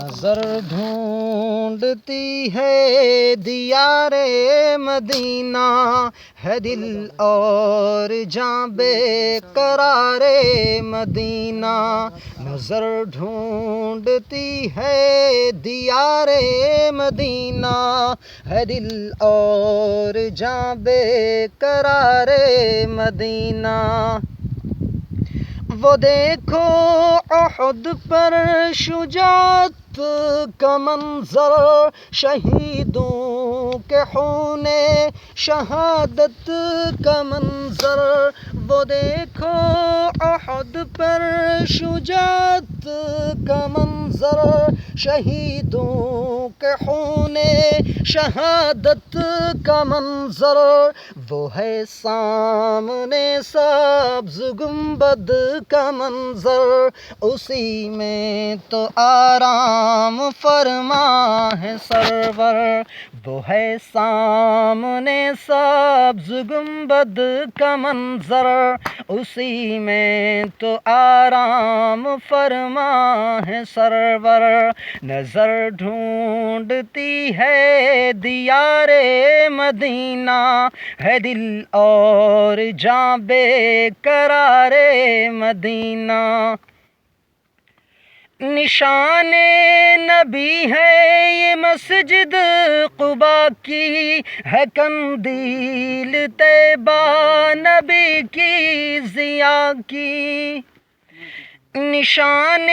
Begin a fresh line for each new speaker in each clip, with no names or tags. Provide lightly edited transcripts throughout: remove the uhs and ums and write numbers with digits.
نظر ڈھونڈتی ہے دیار مدینہ، ہے دل اور جاں بے قرار مدینہ۔ نظر ڈھونڈتی ہے دیار مدینہ، ہے دل اور جاں بے قرار مدینہ۔ وہ دیکھو احد پر شجاعت کا منظر، شہیدوں کے خون شہادت کا منظر۔ وہ دیکھو احد پر شجاعت کا منظر، شہیدوں کے خون شہادت کا منظر۔ وہ ہے سامنے سبز گنبد کا منظر، اسی میں تو آرام فرما ہے سرور۔ وہ ہے سامنے سبز گنبد کا منظر، اسی میں تو آرام فرما ہے سرور۔ نظر ڈھونڈتی ہے دیار مدینہ، ہے دل اور جاں بے قرار مدینہ۔ نشان نبی ہے یہ مسجد قباء کی، ہے قندیل طیبہ نبی کی ضیاء کی۔ نشان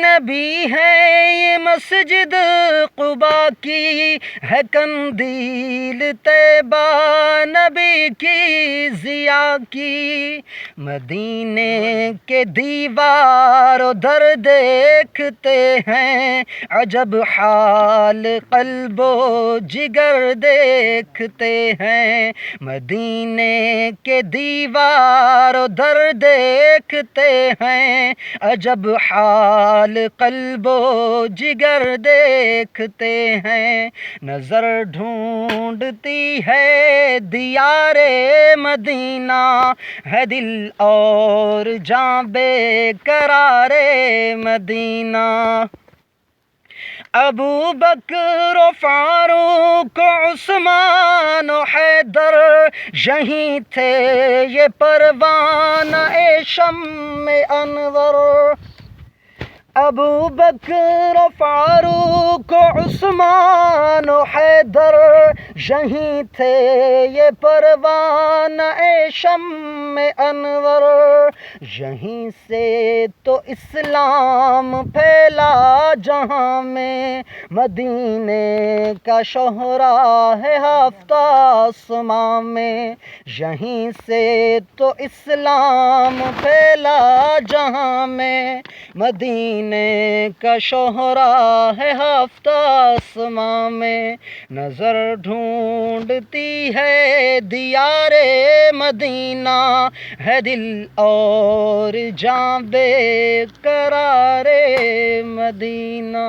نبی ہے یہ مسجد قباء کی، ہے قندیل طیبہ نبی کی ضیاء کی۔ مدینے کے دیوار و در دیکھتے ہیں، عجب حال قلب و جگر دیکھتے ہیں۔ مدینے کے دیوار و در دیکھتے ہیں، عجب حال قلب و جگر دیکھتے ہیں۔ نظر ڈھونڈتی ہے دیار مدینہ، ہے دل اور جاں بے قرار مدینہ۔ ابو بکر و فاروق و عثمان و حیدر، یہیں تھے یہ پروانہ شمع انور۔ ابو بکر و فاروق و عثمان و حیدر، یہیں تھے یہ پروانہ شمع انور۔ یہیں سے تو اسلام پھیلا جہاں میں، مدینے کا شہرا ہے ہفتہ آسماں میں۔ یہیں سے تو اسلام پھیلا جہاں میں، مدینے کا شہرا ہے ہفتہ آسماں میں۔ نظر ڈھونڈتی ہے دیار مدینہ، ہے دل اور جاں بے قرار مدینہ۔